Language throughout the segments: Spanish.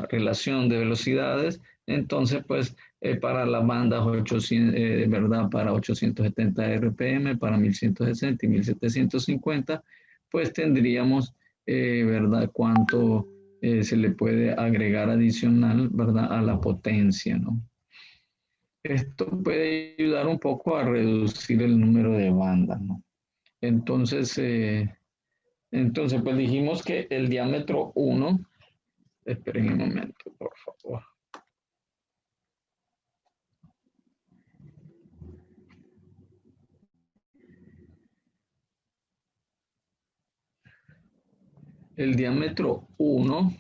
relación de velocidades, entonces pues para las bandas 800, ¿verdad? Para 870 RPM, para 1160 y 1750, pues tendríamos, ¿verdad? Cuánto se le puede agregar adicional, ¿verdad? A la potencia, ¿no? Esto puede ayudar un poco a reducir el número de bandas, ¿no? Entonces, pues dijimos que el diámetro 1, esperen un momento, por favor. El diámetro 1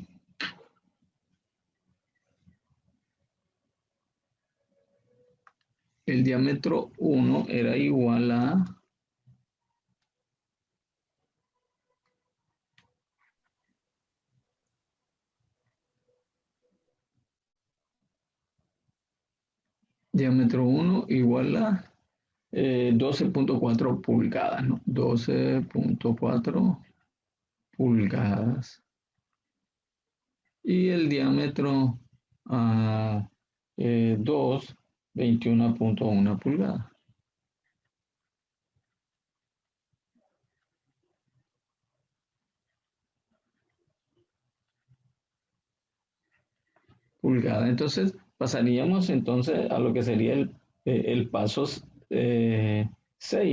era igual a diámetro 1 igual a 12.4 pulgadas, ¿no? 12.4 pulgadas. Y el diámetro 2, 21.1 pulgadas. Entonces, pasaríamos entonces a lo que sería el paso 6,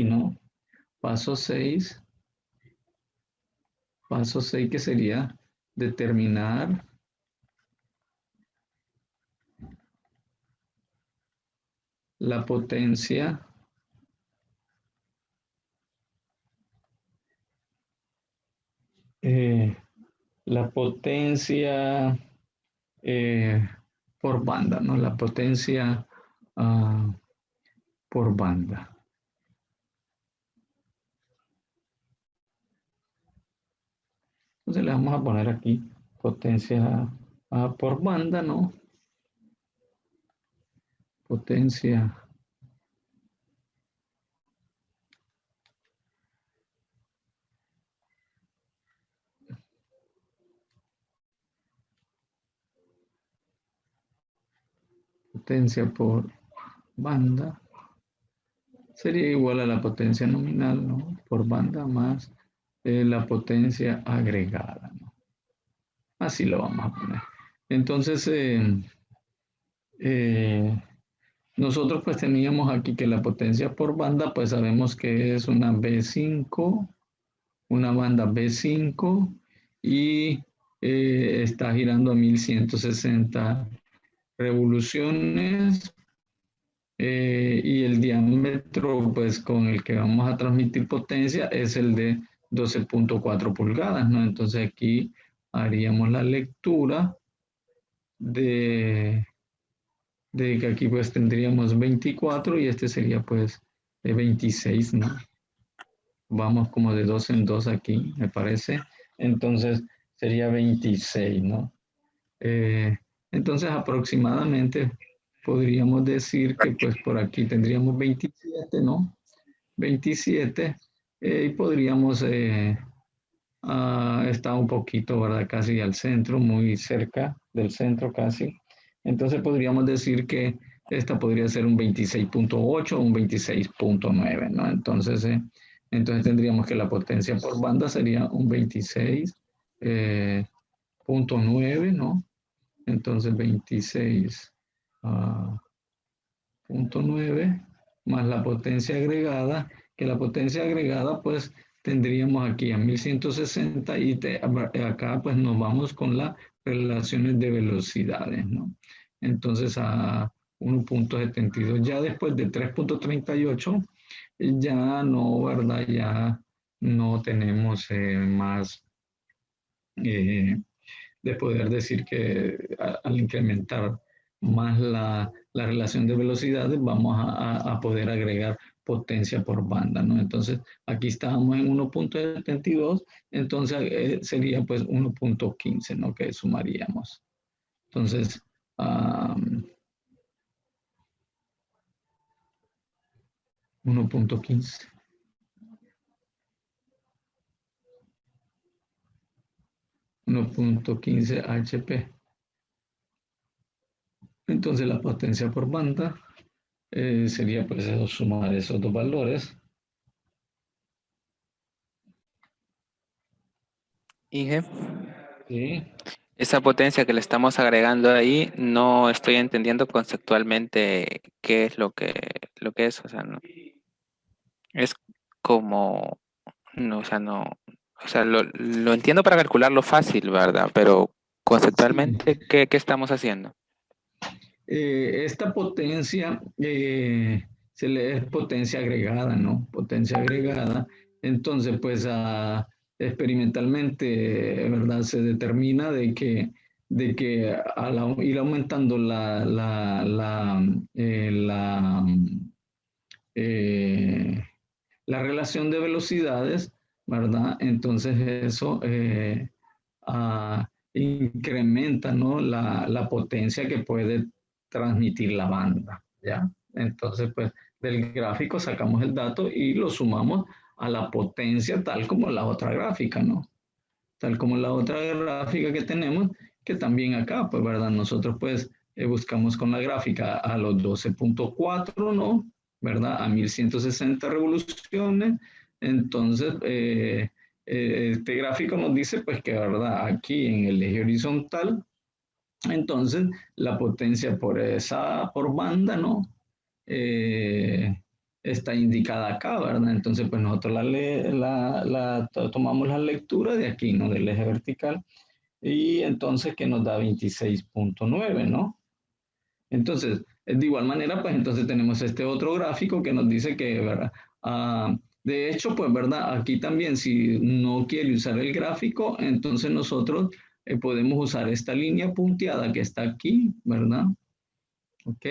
¿no? Paso 6, que sería determinar la potencia por banda, ¿no? La potencia por banda. Entonces le vamos a poner aquí potencia por banda, ¿no? Potencia por banda sería igual a la potencia nominal, ¿no? Por banda más la potencia agregada, ¿no? Así lo vamos a poner. Entonces, nosotros pues teníamos aquí que la potencia por banda, pues sabemos que es una B5, una banda B5 y está girando a 1160 revoluciones y el diámetro pues con el que vamos a transmitir potencia es el de 12.4 pulgadas, ¿no? Entonces aquí haríamos la lectura de que aquí pues tendríamos 24 y este sería pues de 26, ¿no? Vamos como de 2 en 2 aquí, me parece. Entonces sería 26, ¿no? Entonces aproximadamente podríamos decir que pues por aquí tendríamos 27, ¿no? 27 y podríamos estar un poquito, ¿verdad? Casi al centro, muy cerca del centro casi. Entonces podríamos decir que esta podría ser un 26.8 o un 26.9, ¿no? Entonces tendríamos que la potencia por banda sería un 26.9, ¿no? Entonces 26.9 más la potencia agregada, que la potencia agregada pues tendríamos aquí a 1160 y acá pues nos vamos con las relaciones de velocidades, ¿no? Entonces a 1.72, ya después de 3.38 ya no, ¿verdad? Ya no tenemos más de poder decir que al incrementar más la relación de velocidades vamos a poder agregar potencia por banda, ¿no? Entonces, aquí estábamos en 1.72, entonces sería pues 1.15, ¿no? Que sumaríamos. Entonces, 1.15. 1.15 HP. Entonces la potencia por banda sería pues eso, sumar esos dos valores. Inge, Sí. esa potencia que le estamos agregando ahí, no estoy entendiendo conceptualmente qué es lo que es, o sea, no, es como, no, o sea, no, o sea, lo entiendo para calcularlo fácil, ¿verdad? Pero Sí. conceptualmente, qué estamos haciendo? Esta potencia se le es potencia agregada, ¿no? Potencia agregada. Entonces, pues experimentalmente, ¿verdad? Se determina de que al ir aumentando eh, la relación de velocidades, ¿verdad? Entonces eso incrementa, ¿no? La potencia que puede transmitir la banda, ¿ya? Entonces, pues del gráfico sacamos el dato y lo sumamos a la potencia tal como la otra gráfica, ¿no? Tal como la otra gráfica que tenemos, que también acá, pues, ¿verdad? Nosotros, pues, buscamos con la gráfica a los 12.4, ¿no? ¿Verdad? A 1160 revoluciones. Entonces, este gráfico nos dice, pues, que, ¿verdad? Aquí en el eje horizontal, entonces, la potencia por banda, ¿no? Eh, está indicada acá, ¿verdad? Entonces, pues nosotros tomamos la lectura de aquí, ¿no? Del eje vertical, y entonces que nos da 26.9, ¿no? Entonces, de igual manera, pues entonces tenemos este otro gráfico que nos dice que, ¿verdad? De hecho, pues, ¿verdad? Aquí también, si no quiere usar el gráfico, entonces nosotros podemos usar esta línea punteada que está aquí, ¿verdad? ¿Ok?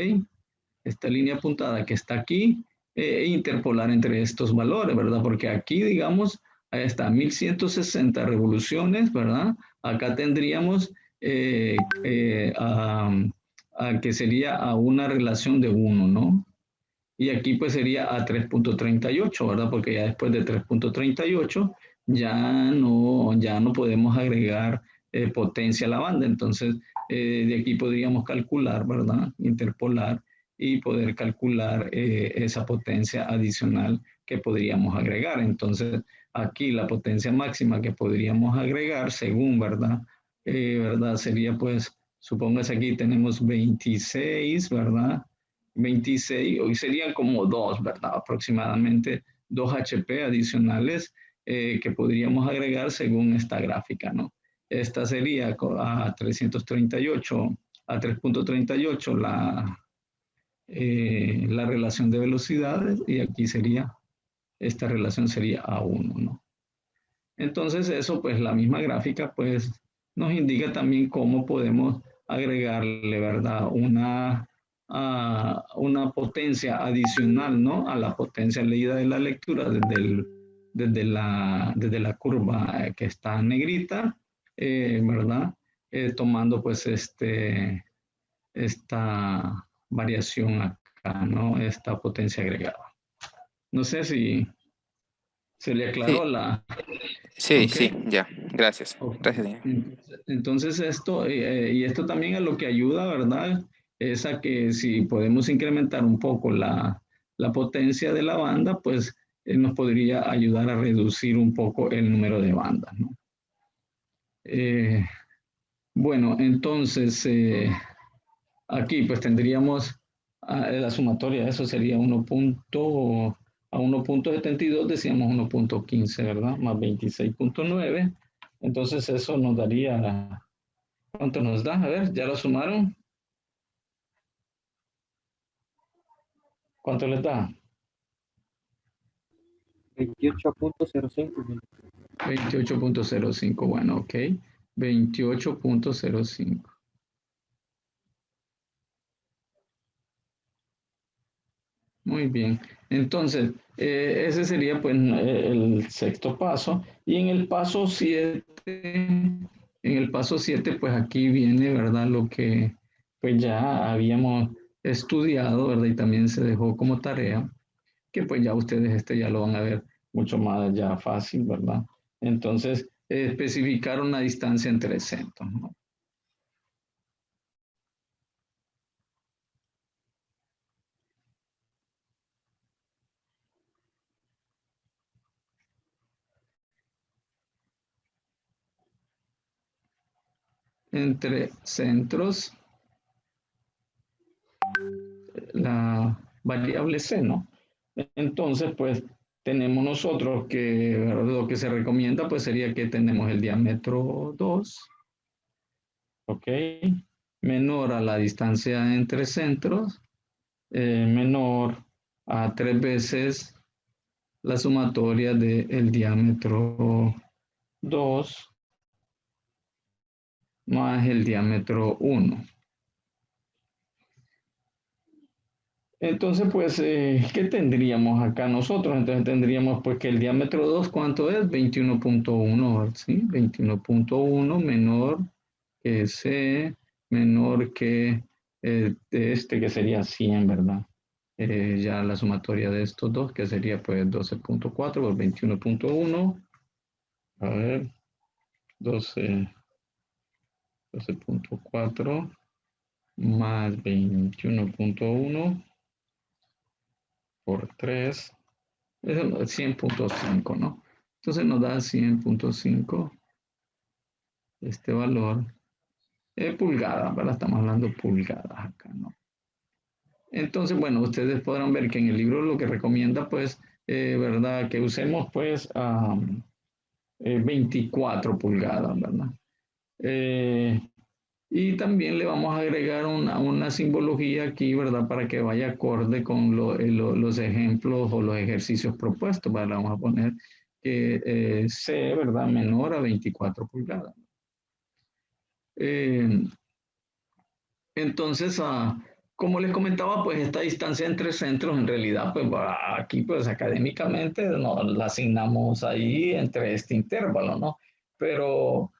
Esta línea puntada que está aquí, interpolar entre estos valores, ¿verdad? Porque aquí, digamos, ahí está 1160 revoluciones, ¿verdad? Acá tendríamos que sería a una relación de 1, ¿no? Y aquí pues sería a 3.38, ¿verdad? Porque ya después de 3.38 ya no podemos agregar potencia a la banda. Entonces, de aquí podríamos calcular, ¿verdad? Interpolar y poder calcular esa potencia adicional que podríamos agregar. Entonces, aquí la potencia máxima que podríamos agregar, según, ¿verdad? ¿Verdad? Sería pues, supóngase aquí tenemos 26, ¿verdad? 26, hoy serían como dos, ¿verdad? Aproximadamente 2 HP adicionales que podríamos agregar según esta gráfica, ¿no? Esta sería a 338, a 3.38 la relación de velocidades y aquí sería, esta relación sería a 1, ¿no? Entonces eso, pues la misma gráfica, pues nos indica también cómo podemos agregarle, ¿verdad? Una potencia adicional, ¿no? A la potencia leída de la lectura desde la curva que está negrita, ¿verdad? Tomando pues esta variación acá, ¿no? Esta potencia agregada. No sé si se le aclaró Sí, la... sí, Ok. sí, ya, gracias. Ok. Gracias, Inge. Entonces esto, y esto también a lo que ayuda, ¿verdad? Es a que si podemos incrementar un poco la potencia de la banda, pues nos podría ayudar a reducir un poco el número de bandas, ¿no? Eh, bueno, entonces aquí pues tendríamos la sumatoria, eso sería 1.72, decíamos 1.15, ¿verdad? Más 26.9. Entonces eso nos daría, ¿cuánto nos da? A ver, ¿ya lo sumaron? ¿Cuánto les da? 28.05. 28.05, bueno, ok. 28.05. Muy bien. Entonces, ese sería pues el sexto paso. Y en el paso 7 pues aquí viene, ¿verdad? Lo que pues ya habíamos estudiado, ¿verdad? Y también se dejó como tarea, que pues ya ustedes ya lo van a ver mucho más ya fácil, ¿verdad? Entonces, especificar una distancia entre centros, ¿no? entre centros, la variable C, ¿no? Entonces, pues, tenemos nosotros que lo que se recomienda, pues, sería que tenemos el diámetro 2, ¿ok? Menor a la distancia entre centros, menor a 3 veces la sumatoria del diámetro 2 más el diámetro 1. Entonces, pues, ¿qué tendríamos acá nosotros? Entonces tendríamos pues que el diámetro 2, ¿cuánto es? 21.1, ¿sí? 21.1 menor que C, menor que este, que sería 100, ¿verdad? Ya la sumatoria de estos dos, que sería pues 12.4 por 21.1. A ver, 12.4 más 21.1 por 3, es 100.5, ¿no? Entonces nos da 100.5 este valor. Pulgadas, ¿verdad? Estamos hablando pulgadas acá, ¿no? Entonces, bueno, ustedes podrán ver que en el libro lo que recomienda, pues, ¿verdad? Que usemos, pues, 24 pulgadas, ¿verdad? Y también le vamos a agregar una simbología aquí, ¿verdad? Para que vaya acorde con los ejemplos o los ejercicios propuestos, ¿verdad? Vamos a poner que C, ¿verdad? Menor a 24 pulgadas. Entonces, como les comentaba, pues esta distancia entre centros, en realidad, pues aquí, pues académicamente nos la asignamos ahí entre este intervalo, ¿no? Pero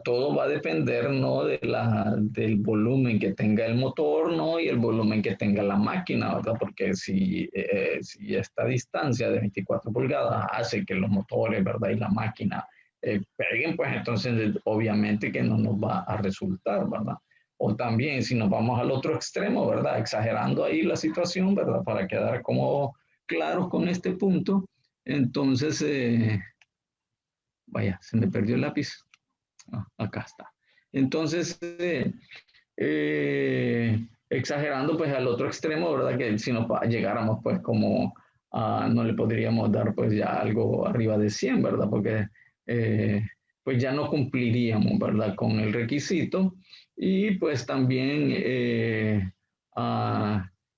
todo va a depender, ¿no? Del volumen que tenga el motor, ¿no? Y el volumen que tenga la máquina, ¿verdad? Porque si esta distancia de 24 pulgadas hace que los motores, ¿verdad? Y la máquina peguen, pues entonces obviamente que no nos va a resultar, ¿verdad? O también si nos vamos al otro extremo, ¿verdad? Exagerando ahí la situación, ¿verdad? Para quedar como claros con este punto. Entonces, vaya, se me perdió el lápiz. Acá está. Entonces, exagerando pues al otro extremo, ¿verdad? Que si nos llegáramos pues como no le podríamos dar pues ya algo arriba de 100, ¿verdad? Porque pues ya no cumpliríamos, ¿verdad? Con el requisito y pues también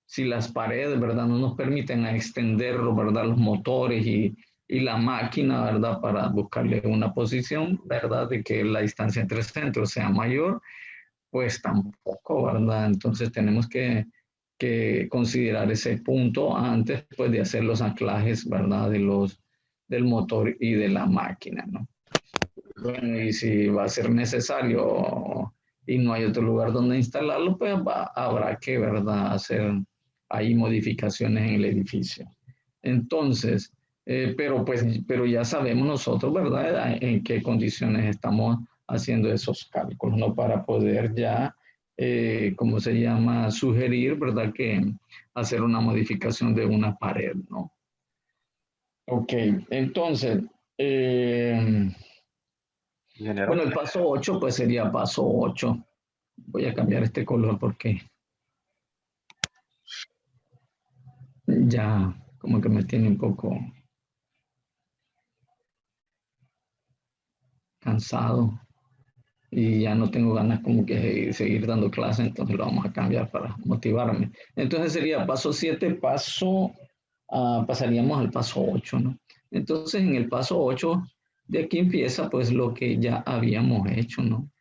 si las paredes, ¿verdad? No nos permiten extenderlo, ¿verdad? Los motores y la máquina, ¿verdad? Para buscarle una posición, ¿verdad? De que la distancia entre centros sea mayor, pues tampoco, ¿verdad? Entonces tenemos que considerar ese punto antes pues, de hacer los anclajes, ¿verdad? Del motor y de la máquina, ¿no? Bueno, y si va a ser necesario y no hay otro lugar donde instalarlo, pues habrá que, ¿verdad? Hacer ahí modificaciones en el edificio. Entonces, pero ya sabemos nosotros, ¿verdad? En qué condiciones estamos haciendo esos cálculos, ¿no? Para poder ya, ¿cómo se llama? Sugerir, ¿verdad? Que hacer una modificación de una pared, ¿no? Ok, entonces, Ingeniero. bueno, el paso 8 pues sería paso 8. Voy a cambiar este color porque ya como que me tiene un poco cansado y ya no tengo ganas como que seguir dando clases, entonces lo vamos a cambiar para motivarme. Entonces sería paso 7, pasaríamos al paso 8, ¿no? Entonces en el paso 8, de aquí empieza pues lo que ya habíamos hecho, ¿no?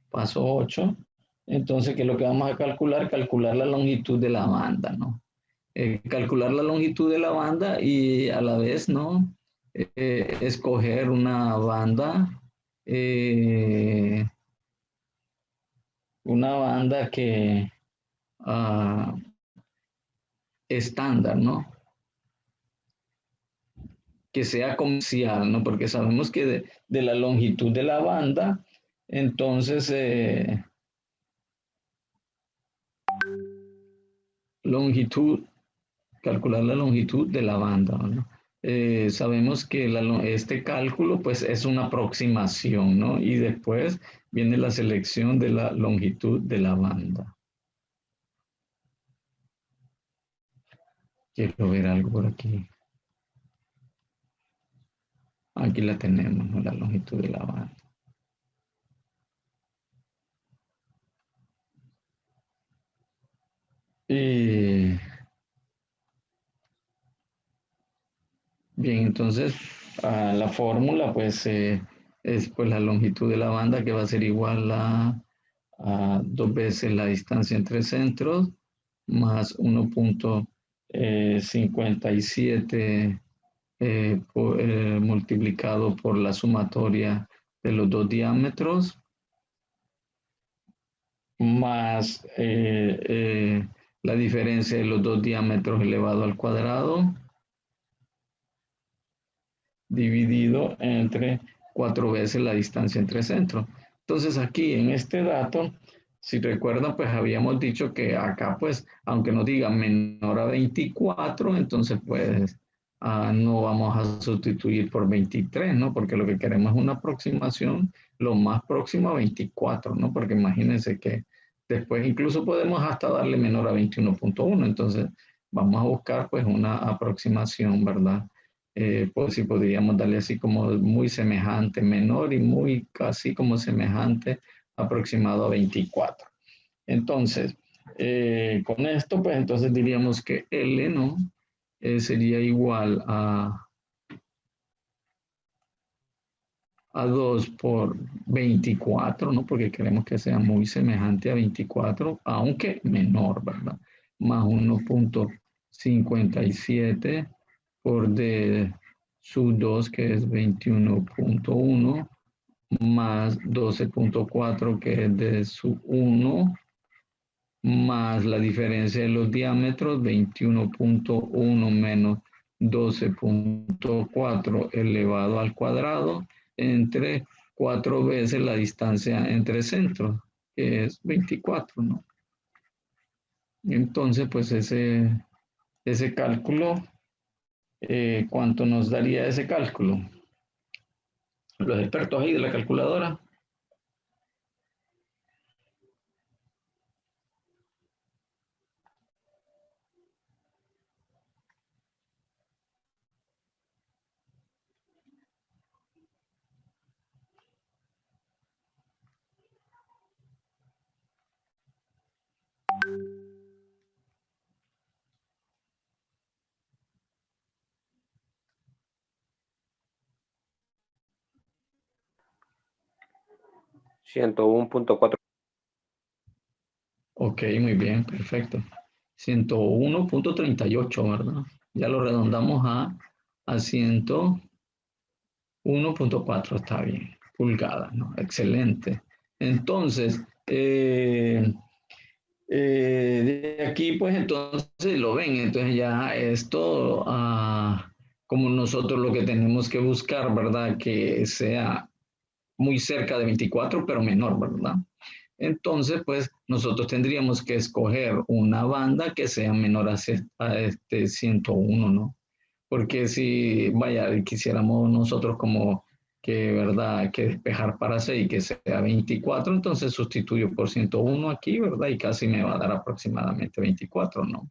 Paso 8, entonces, ¿qué es lo que vamos a calcular? Calcular la longitud de la banda, ¿no? Calcular la longitud de la banda y a la vez, ¿no? Escoger eh, una banda que uh, estándar, ¿no? Que sea comercial, ¿no? Porque sabemos que de la longitud de la banda, entonces, longitud, calcular la longitud de la banda, ¿no? sabemos que este cálculo pues es una aproximación, ¿no? Y después viene la selección de la longitud de la banda. Quiero ver algo por aquí. Aquí la tenemos, ¿no? La longitud de la banda. Bien, entonces la fórmula pues es pues la longitud de la banda que va a ser igual a 2 veces la distancia entre centros más 1.57 multiplicado por la sumatoria de los dos diámetros más la diferencia de los dos diámetros elevado al cuadrado dividido entre 4 veces la distancia entre centros. Entonces aquí en este dato, si recuerdan, pues habíamos dicho que acá pues, aunque nos diga menor a 24, entonces pues no vamos a sustituir por 23, ¿no? Porque lo que queremos es una aproximación lo más próximo a 24, ¿no? Porque imagínense que después incluso podemos hasta darle menor a 21.1, entonces vamos a buscar pues una aproximación, ¿verdad? Pues sí podríamos darle así como muy semejante, menor y muy casi como semejante, aproximado a 24. Entonces, con esto, pues entonces diríamos que L, ¿no? Sería igual a 2 por 24, ¿no? Porque queremos que sea muy semejante a 24, aunque menor, ¿verdad? Más 1.57 por D sub 2, que es 21.1, más 12.4, que es D sub 1, más la diferencia de los diámetros, 21.1 menos 12.4 elevado al cuadrado, entre 4 veces la distancia entre centros, que es 24, ¿no? Entonces, pues ese cálculo, ¿cuánto nos daría ese cálculo? Los expertos ahí de la calculadora. $101.4. Ok, muy bien, perfecto. 101.38, ¿verdad? Ya lo redondamos a 101.4, está bien. Pulgadas, ¿no? Excelente. Entonces, de aquí, pues entonces lo ven, entonces ya esto, como nosotros lo que tenemos que buscar, ¿verdad? Que sea muy cerca de 24, pero menor, ¿verdad? Entonces, pues nosotros tendríamos que escoger una banda que sea menor a este 101, ¿no? Porque si, vaya, quisiéramos nosotros como que, ¿verdad? Que despejar para 6 y que sea 24, entonces sustituyo por 101 aquí, ¿verdad? Y casi me va a dar aproximadamente 24, ¿no?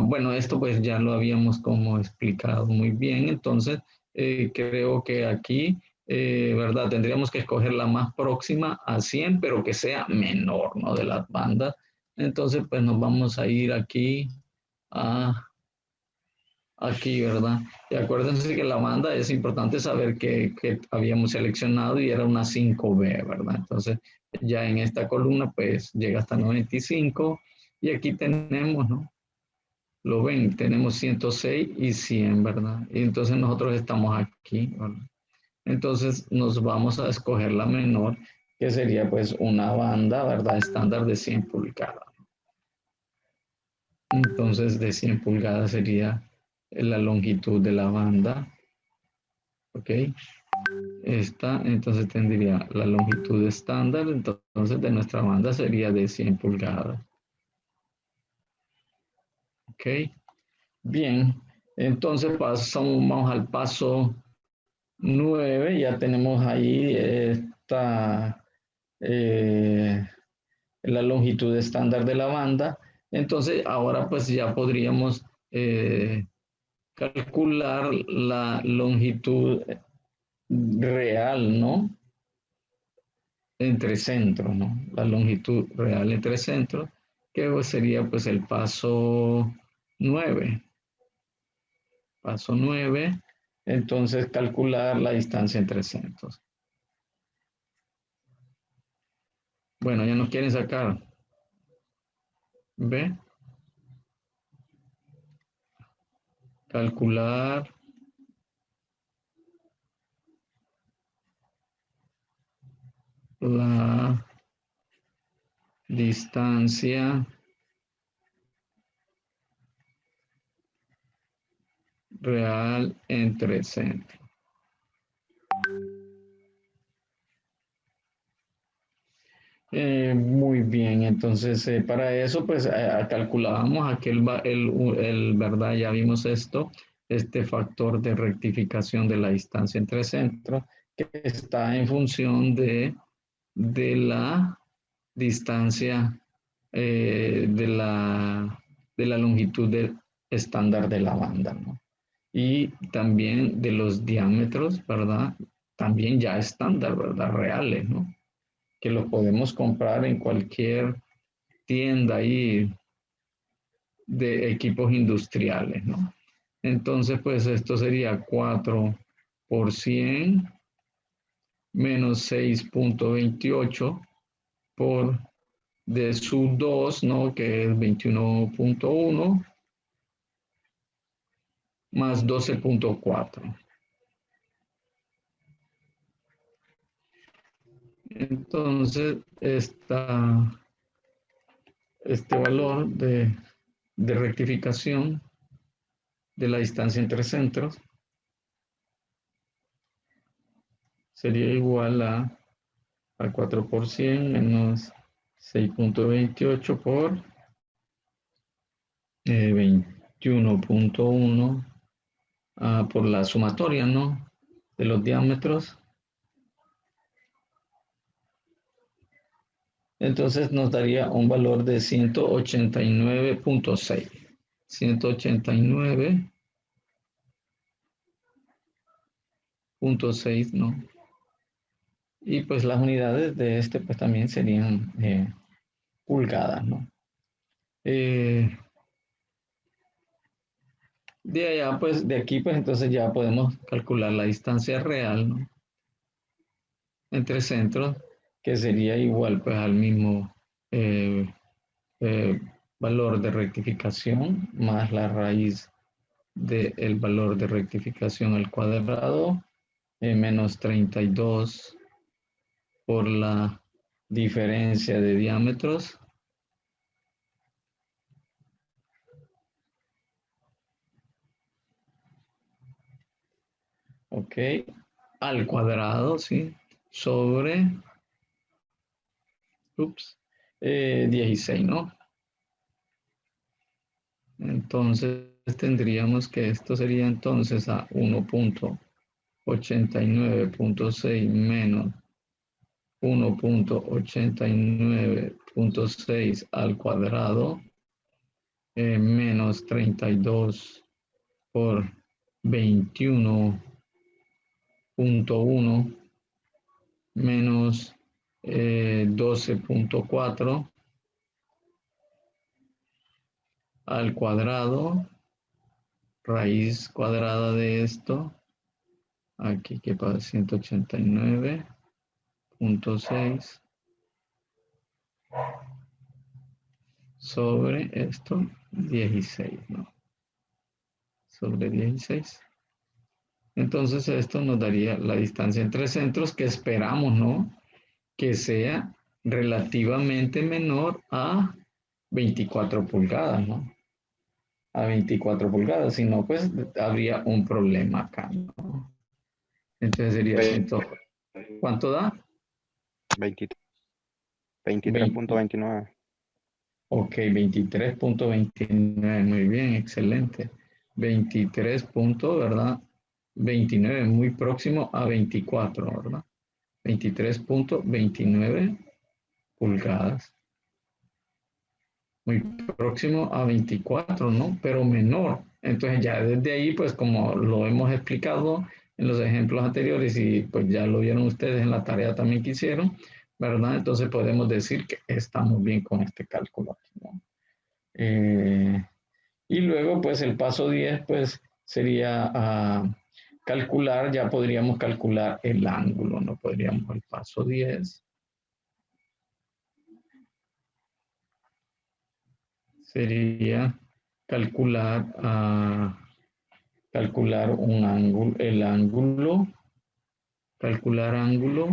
Bueno, esto pues ya lo habíamos como explicado muy bien, entonces creo que aquí, ¿verdad? Tendríamos que escoger la más próxima a 100, pero que sea menor, ¿no? De las bandas. Entonces pues nos vamos a ir aquí a aquí, ¿verdad? Y acuérdense que la banda es importante saber que habíamos seleccionado y era una 5B, ¿verdad? Entonces, ya en esta columna, pues llega hasta 95 y aquí tenemos, ¿no? Lo ven, tenemos 106 y 100, ¿verdad? Y entonces nosotros estamos aquí, ¿verdad? Entonces nos vamos a escoger la menor, que sería pues una banda, ¿verdad? Estándar de 100 pulgadas. Entonces de 100 pulgadas sería la longitud de la banda, ¿ok? Esta, entonces tendría la longitud estándar, entonces de nuestra banda sería de 100 pulgadas, ¿ok? Bien, Entonces pasamos al paso 9, ya tenemos ahí la longitud estándar de la banda. Entonces ahora pues ya podríamos calcular la longitud real, ¿no? Entre centros, ¿no? La longitud real entre centros, que sería pues el paso 9. Paso 9, entonces calcular la distancia entre centros. Bueno, ya nos quieren sacar. ¿Ve? Calcular la distancia real entre centros. Muy bien, entonces para eso pues calculábamos aquel, ¿verdad? Ya vimos esto, este factor de rectificación de la distancia entre centros que está en función de la distancia de la longitud estándar de la banda, ¿no? Y también de los diámetros, ¿verdad? También ya estándar, ¿verdad? Reales, ¿no? Que los podemos comprar en cualquier tienda ahí de equipos industriales, ¿no? Entonces, pues esto sería 4 por 100 menos 6,28 por de sub 2, ¿no? Que es 21,1 más 12,4. Entonces, este valor de rectificación de la distancia entre centros sería igual a 4 por 100 menos 6,28 por 21,1 por la sumatoria, ¿no? De los diámetros. Entonces nos daría un valor de 189,6. 189,6, ¿no? Y pues las unidades de este pues también serían pulgadas, ¿no? De allá pues, de aquí pues entonces ya podemos calcular la distancia real, ¿no? Entre centros, que sería igual pues al mismo eh, eh, valor de rectificación más la raíz del valor de rectificación al cuadrado, menos 32 por la diferencia de diámetros. Ok, al cuadrado, ¿sí? Sobre, 16, ¿no? Entonces tendríamos que esto sería entonces a 1,89,6 menos 1,89,6 al cuadrado menos 32 por 21,1 menos 12,4 al cuadrado, raíz cuadrada de esto, aquí que pasa 189,6 sobre esto, 16, ¿no? Sobre 16. Entonces esto nos daría la distancia entre centros que esperamos, ¿no? Que sea relativamente menor a 24 pulgadas, ¿no? A 24 pulgadas, si no, pues habría un problema acá, ¿no? Entonces sería 100. ¿Cuánto da? 23,29. Ok, 23,29, muy bien, excelente. 23 puntos, ¿verdad? 29, muy próximo a 24, ¿verdad? 23.29 pulgadas. Muy próximo a 24, ¿no? Pero menor. Entonces ya desde ahí, pues como lo hemos explicado en los ejemplos anteriores y pues ya lo vieron ustedes en la tarea también que hicieron, ¿verdad? Entonces podemos decir que estamos bien con este cálculo aquí, ¿no? Y luego, pues el paso 10, pues sería calcular, ya podríamos calcular el ángulo, ¿no? Podríamos el paso 10. Sería calcular, calcular un ángulo, el ángulo, calcular ángulo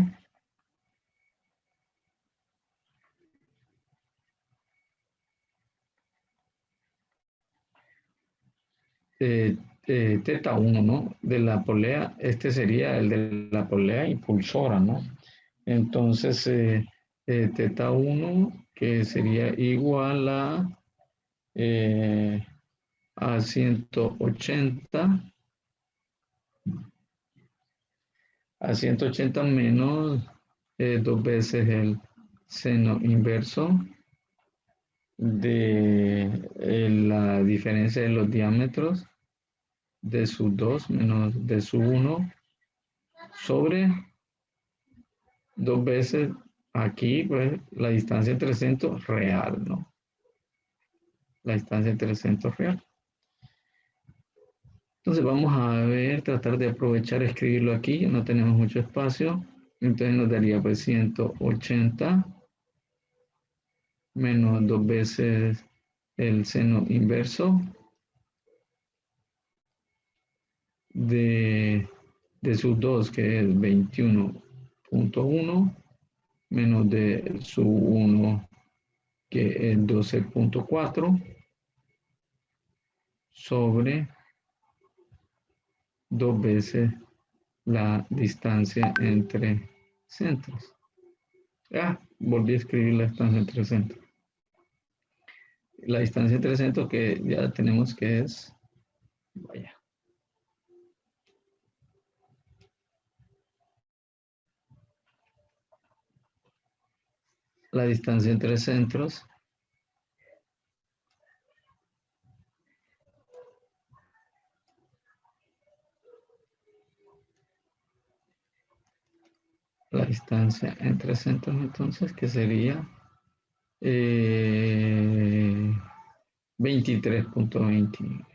teta 1, ¿no? De la polea, este sería el de la polea impulsora, ¿no? Entonces, teta 1, que sería igual a 180, a 180 menos 2 veces el seno inverso de la diferencia de los diámetros de su 2 menos de su 1 sobre 2 veces aquí, pues la distancia entre centros real, ¿no? La distancia entre centros real. Entonces vamos a ver, tratar de aprovechar, escribirlo aquí, no tenemos mucho espacio. Entonces nos daría pues 180 menos 2 veces el seno inverso de sus 2, que es 21.1, menos de su 1, que es 12.4, sobre 2 veces la distancia entre centros. Volví a escribir la distancia entre centros. La distancia entre centros que ya tenemos que es, vaya, la distancia entre centros la distancia entre centros entonces que sería 23.29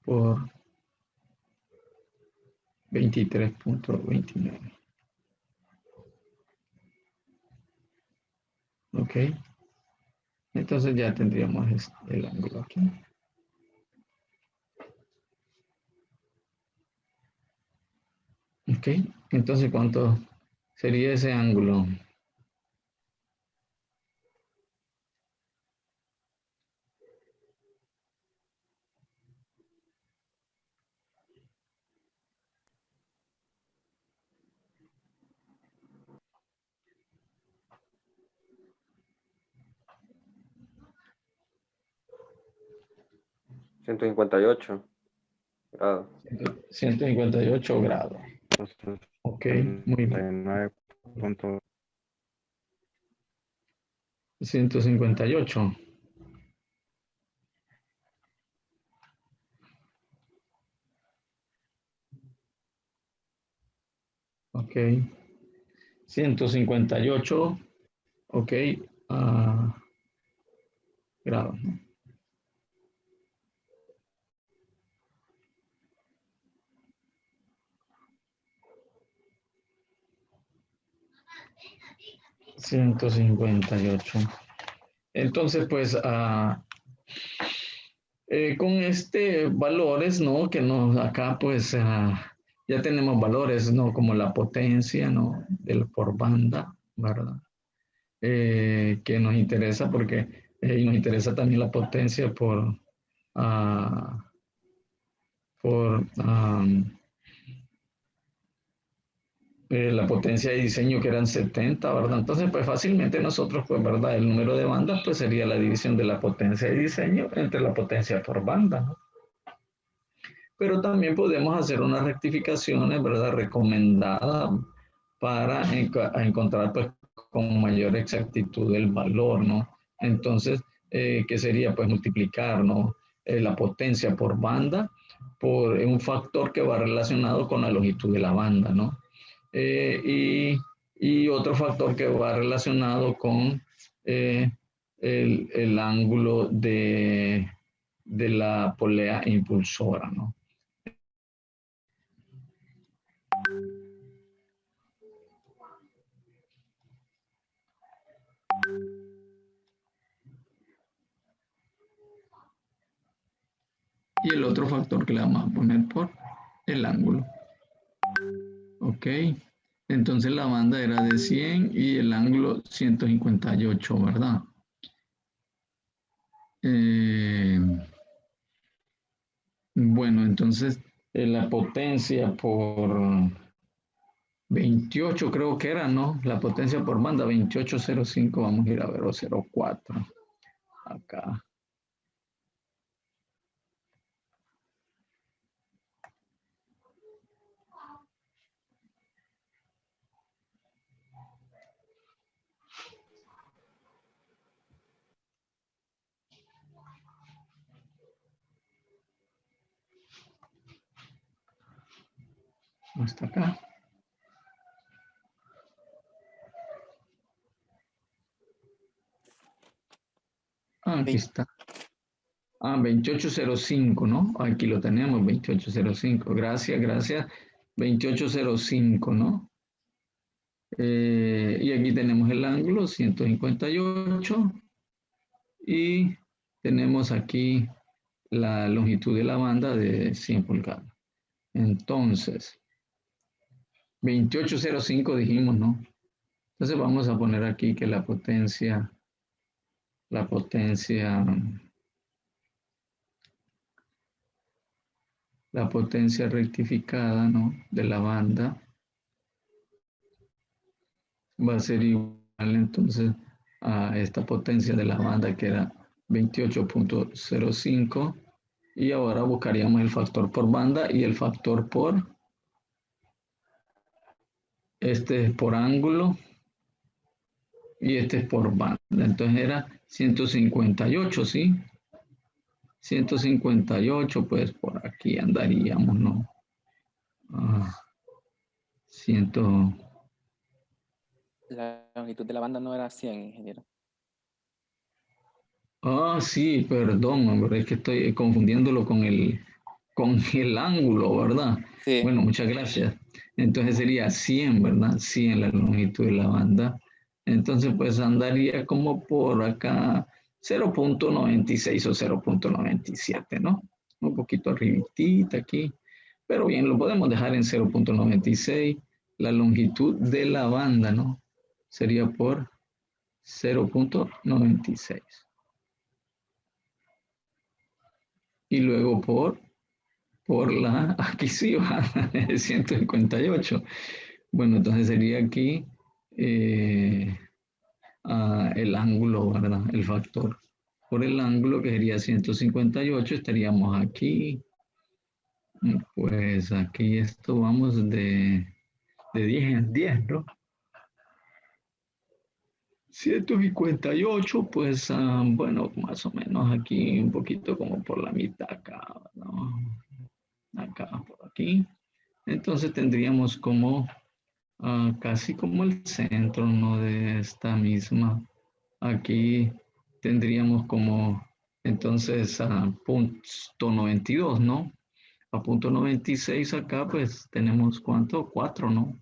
por 23.29. Ok, entonces ya tendríamos el ángulo aquí. Ok, entonces ¿cuánto sería ese ángulo? $158 grados. 158 grados. Ok, muy bien. 158. Ok. 158. Ok. Grados, ¿no? $158. Entonces, pues, con este valores, ¿no? Que nos acá, pues, ya tenemos valores, ¿no? Como la potencia, ¿no? Por banda, ¿verdad? Que nos interesa porque y nos interesa también la potencia por la potencia de diseño que eran 70, ¿verdad? Entonces, pues fácilmente nosotros, pues, ¿verdad? El número de bandas, pues sería la división de la potencia de diseño entre la potencia por banda, ¿no? Pero también podemos hacer unas rectificaciones, ¿verdad? Recomendadas para encontrar, pues, con mayor exactitud el valor, ¿no? Entonces, ¿qué sería? Pues multiplicar, ¿no? La potencia por banda por un factor que va relacionado con la longitud de la banda, ¿no? Y otro factor que va relacionado con eh, el ángulo de la polea impulsora, ¿no? Y el otro factor que le vamos a poner por el ángulo. Ok. Entonces la banda era de 100 y el ángulo 158, ¿verdad? Eh, bueno, entonces la potencia por 28 creo que era, ¿no? La potencia por banda 2805, vamos a ir a ver, o 04. Acá. Hasta acá. Ah, aquí está. Ah, 2805, ¿no? Aquí lo tenemos, 2805. Gracias, gracias. 2805, ¿no? Y aquí tenemos el ángulo 158 y tenemos aquí la longitud de la banda de 100 pulgadas. Entonces, 2805 dijimos, ¿no? Entonces vamos a poner aquí que la potencia rectificada, ¿no? De la banda va a ser igual entonces a esta potencia de la banda que era 28.05 y ahora buscaríamos el factor por banda y el factor por este es por ángulo y este es por banda. Entonces era 158, ¿sí? 158, pues por aquí andaríamos, ¿no? 100. La longitud de la banda no era 100, ingeniero. Sí, perdón, hombre, es que estoy confundiéndolo con el ángulo, ¿verdad? Sí, Bueno, muchas gracias. Entonces sería 100, ¿verdad? 100 la longitud de la banda. Entonces, pues andaría como por acá 0.96 o 0.97, ¿no? Un poquito arribitita aquí. Pero bien, lo podemos dejar en 0.96. La longitud de la banda, ¿no? Sería por 0.96. Y luego por la, aquí sí va, 158. Bueno, entonces sería aquí eh, el ángulo, ¿verdad? El factor. Por el ángulo que sería 158, estaríamos aquí. Pues aquí esto vamos de 10 en 10, ¿no? 158, pues bueno, más o menos aquí un poquito como por la mitad acá, ¿no? Acá, por aquí. Entonces tendríamos como casi como el centro, ¿no? De esta misma. Aquí tendríamos como entonces a punto 92, ¿no? A punto 96 acá pues tenemos ¿cuánto? 4, ¿no?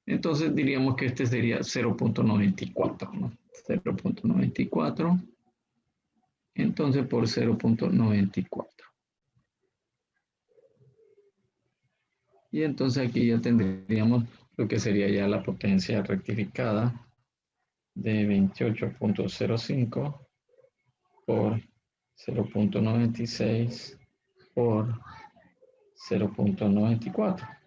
Entonces diríamos que este sería 0.94, ¿no? 0.94. Entonces por 0.94. Y entonces aquí ya tendríamos lo que sería ya la potencia rectificada de 28.05 por 0.96 por 0.94.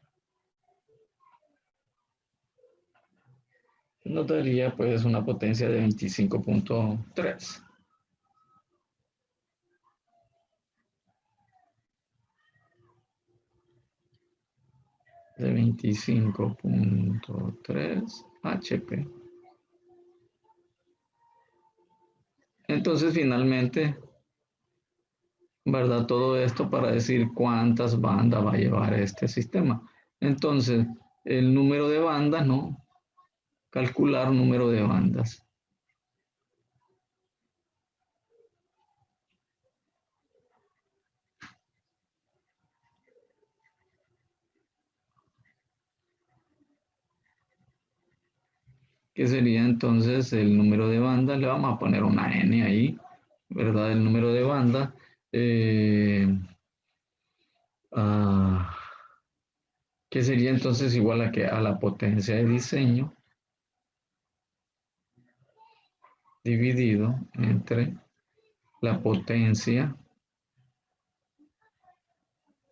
nos daría pues una potencia de 25.3. De 25.3 HP. Entonces, finalmente, ¿verdad? Todo esto para decir cuántas bandas va a llevar este sistema. Entonces, el número de bandas, ¿no? Calcular número de bandas. Que sería entonces el número de bandas, le vamos a poner una N ahí, ¿verdad? El número de bandas. Ah, que sería entonces igual a la potencia de diseño dividido entre la potencia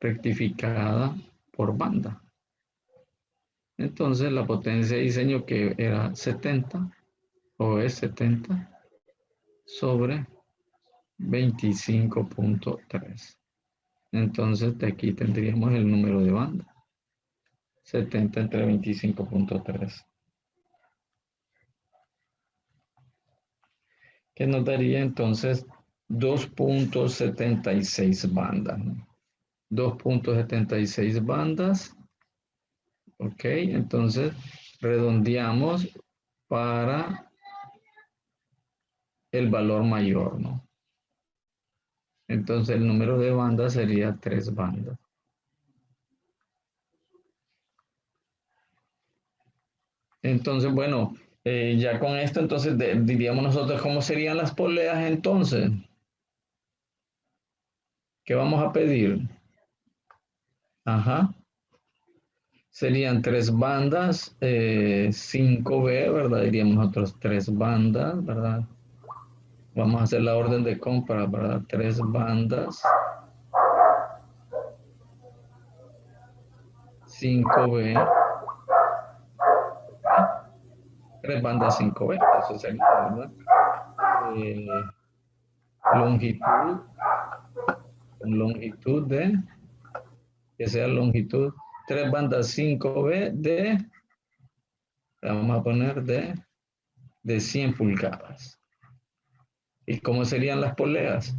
rectificada por banda. Entonces la potencia de diseño que era 70 o es 70 sobre 25.3. Entonces de aquí tendríamos el número de banda. 70 entre 25.3. Que nos daría entonces 2.76 bandas, ¿no? 2.76 bandas. Ok, entonces redondeamos para el valor mayor, ¿no? Entonces el número de bandas sería 3 bandas. Entonces, bueno, ya con esto, entonces diríamos nosotros cómo serían las poleas entonces. ¿Qué vamos a pedir? Ajá. Serían 3 bandas, 5B, ¿verdad? Diríamos nosotros 3 bandas, ¿verdad? Vamos a hacer la orden de compra, ¿verdad? 3 bandas, 5B, 3 bandas 5B, eso sería, ¿verdad? Longitud, con longitud de, que sea longitud, 3 bandas 5B vamos a poner de 100 pulgadas. ¿Y cómo serían las poleas?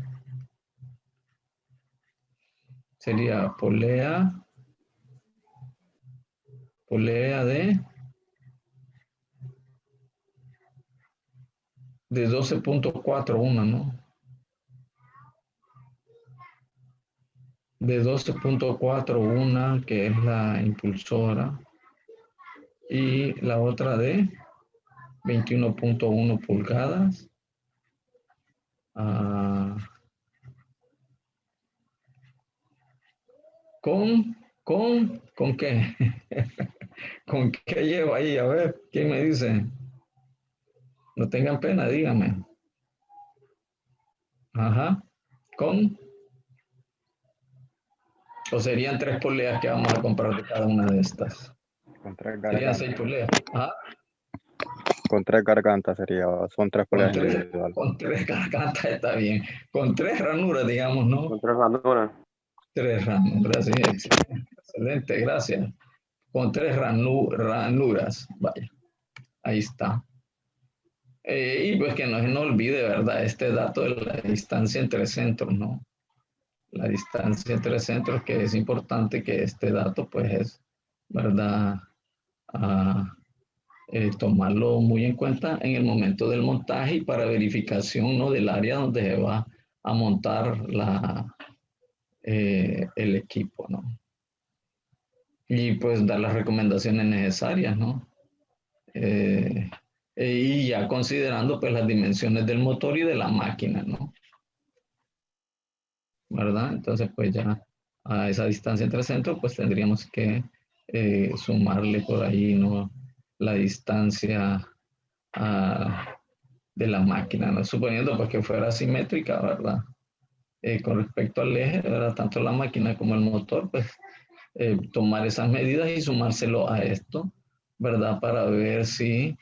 Sería polea de 12.41, ¿no? De 12.41, que es la impulsora, y la otra de 21.1 pulgadas. ¿Con qué? ¿Con qué llevo ahí? A ver, ¿quién me dice? No tengan pena, díganme. Ajá. ¿Con? ¿O serían 3 poleas que vamos a comprar de cada una de estas? Con 3 Serían gargantas. 6 poleas. Ajá. Con 3 gargantas sería, son 3 poleas individuales. Con tres gargantas está bien. Con 3 ranuras, digamos, ¿no? Con 3 ranuras. 3 ranuras, sí, excelente, excelente, gracias. Con 3 ranuras, vaya, ahí está. Y pues que no se nos olvide, ¿verdad? Este dato de la distancia entre centros, ¿no? La distancia entre centros, que es importante que este dato, pues es, ¿verdad? Ah, tomarlo muy en cuenta en el momento del montaje y para verificación, ¿no? Del área donde se va a montar el equipo, ¿no? Y pues dar las recomendaciones necesarias, ¿no? Y ya considerando pues las dimensiones del motor y de la máquina, ¿no? ¿Verdad? Entonces pues ya a esa distancia entre centros pues tendríamos que sumarle por ahí, ¿no? La distancia de la máquina, ¿no? Suponiendo pues que fuera simétrica, ¿verdad? Con respecto al eje, ¿verdad? Tanto la máquina como el motor, pues tomar esas medidas y sumárselo a esto, ¿verdad? Para ver si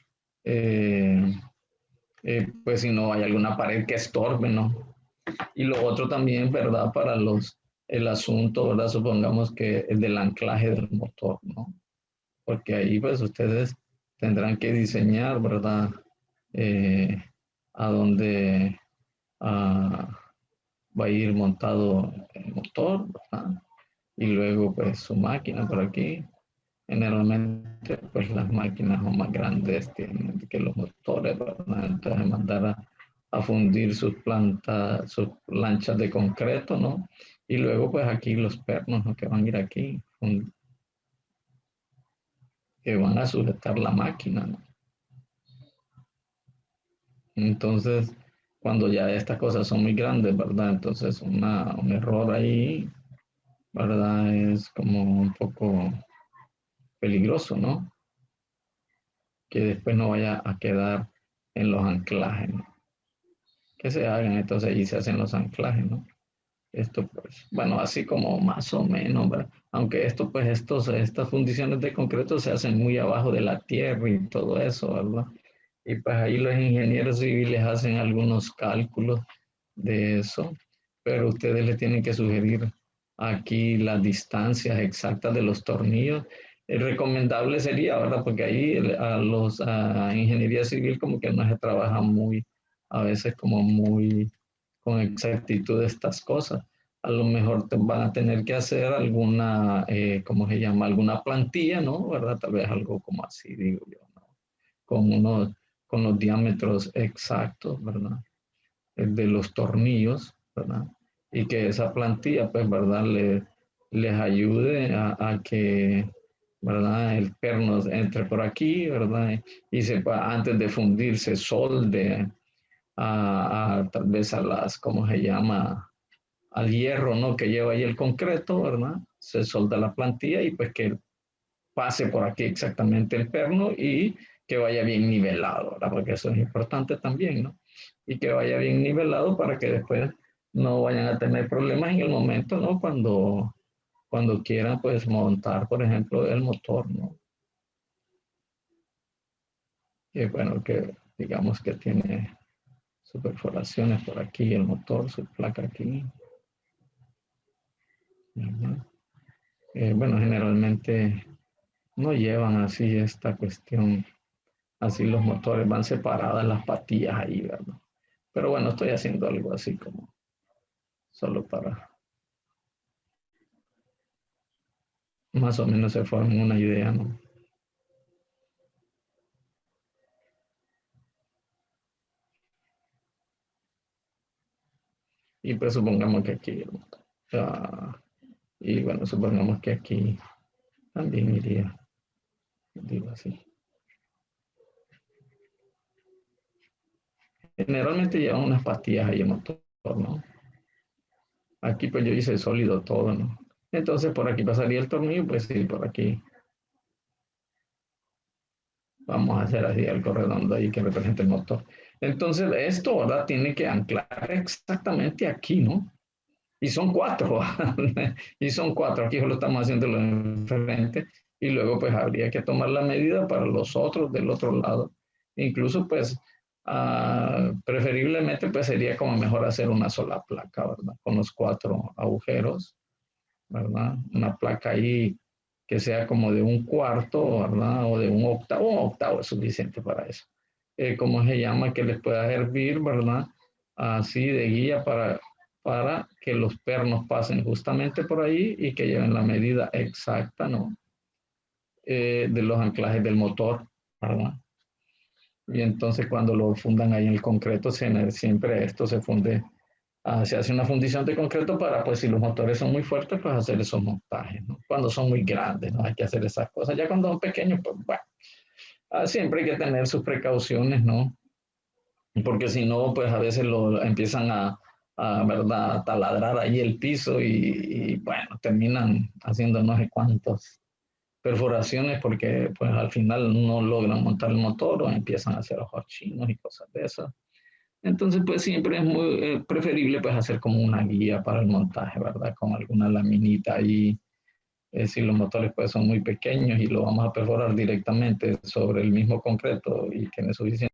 pues si no hay alguna pared que estorbe, ¿no? Y lo otro también, ¿verdad? Para el asunto, ¿verdad? Supongamos que es del anclaje del motor, ¿no? Porque ahí pues ustedes tendrán que diseñar, ¿verdad? Eh, a dónde va a ir montado el motor, ¿verdad? Y luego pues su máquina por aquí. Generalmente pues las máquinas son más grandes tienen que los motores, ¿verdad? Entonces mandar a fundir sus plantas, sus lanchas de concreto, ¿no? Y luego pues aquí los pernos, ¿no? Que van a ir aquí, que van a sujetar la máquina, ¿no? Entonces, cuando ya estas cosas son muy grandes, ¿verdad? Entonces un error ahí, ¿verdad? Es como un poco peligroso, ¿no? Que después no vaya a quedar en los anclajes, ¿no? Que se hagan, entonces ahí se hacen los anclajes, ¿no? Esto pues, bueno, así como más o menos, ¿verdad? Aunque esto pues, estas fundiciones de concreto se hacen muy abajo de la tierra y todo eso, ¿verdad? Y pues ahí los ingenieros civiles hacen algunos cálculos de eso, pero ustedes le tienen que sugerir aquí las distancias exactas de los tornillos. El recomendable sería, ¿verdad? Porque ahí a ingeniería civil como que no se trabaja muy, a veces como muy con exactitud estas cosas. A lo mejor te van a tener que hacer alguna, ¿cómo se llama? Alguna plantilla, ¿no? ¿Verdad? Tal vez algo como así, digo yo, ¿no? Con unos, con los diámetros exactos, ¿verdad? De los tornillos, ¿verdad? Y que esa plantilla, pues, ¿verdad? Les ayude a que, ¿verdad? El perno entre por aquí, ¿verdad? Y sepa, antes de fundirse, solde tal vez a las, ¿cómo se llama? Al hierro, ¿no? Que lleva ahí el concreto, ¿verdad? Se solda la plantilla y pues que pase por aquí exactamente el perno y que vaya bien nivelado, ¿verdad? Porque eso es importante también, ¿no? Y que vaya bien nivelado para que después no vayan a tener problemas en el momento, ¿no? Cuando quieran, pues, montar, por ejemplo, el motor, ¿no? Que bueno, que digamos que tiene sus perforaciones por aquí, el motor, su placa aquí. ¿Verdad? Bueno, generalmente no llevan así esta cuestión, así los motores van separadas las patillas ahí, ¿verdad? Pero bueno, estoy haciendo algo así como solo para más o menos se formen una idea, ¿no? Y pues supongamos que aquí, uh, y bueno, supongamos que aquí también iría, digo así. Generalmente llevan unas pastillas ahí en motor, ¿no? Aquí pues yo hice sólido todo, ¿no? Entonces por aquí pasaría el tornillo, pues sí, por aquí vamos a hacer así algo redondo ahí que represente el motor. Entonces esto, ¿verdad? Tiene que anclar exactamente aquí, ¿no? Y son cuatro, y son cuatro, aquí solo estamos haciendo lo enfrente, y luego pues habría que tomar la medida para los otros del otro lado. Incluso pues preferiblemente pues sería como mejor hacer una sola placa, ¿verdad? Con los cuatro agujeros, ¿verdad? Una placa ahí que sea como de un cuarto, ¿verdad? O de un octavo es suficiente para eso. ¿Cómo se llama? Que les pueda servir, ¿verdad? Así de guía para que los pernos pasen justamente por ahí y que lleven la medida exacta, ¿no? De los anclajes del motor, ¿verdad? Y entonces cuando lo fundan ahí en el concreto, siempre esto se funde, se hace una fundición de concreto para, pues si los motores son muy fuertes, pues hacer esos montajes, ¿no? Cuando son muy grandes, ¿no? Hay que hacer esas cosas. Ya cuando son pequeños, pues bueno, siempre hay que tener sus precauciones, ¿no? Porque si no, pues a veces lo empiezan ¿verdad? A taladrar ahí el piso y bueno, terminan haciendo no sé cuántas perforaciones porque pues al final no logran montar el motor o empiezan a hacer ojos chinos y cosas de esas. Entonces pues siempre es muy preferible pues hacer como una guía para el montaje, ¿verdad? Con alguna laminita ahí si los motores pues son muy pequeños y lo vamos a perforar directamente sobre el mismo concreto y tiene suficiente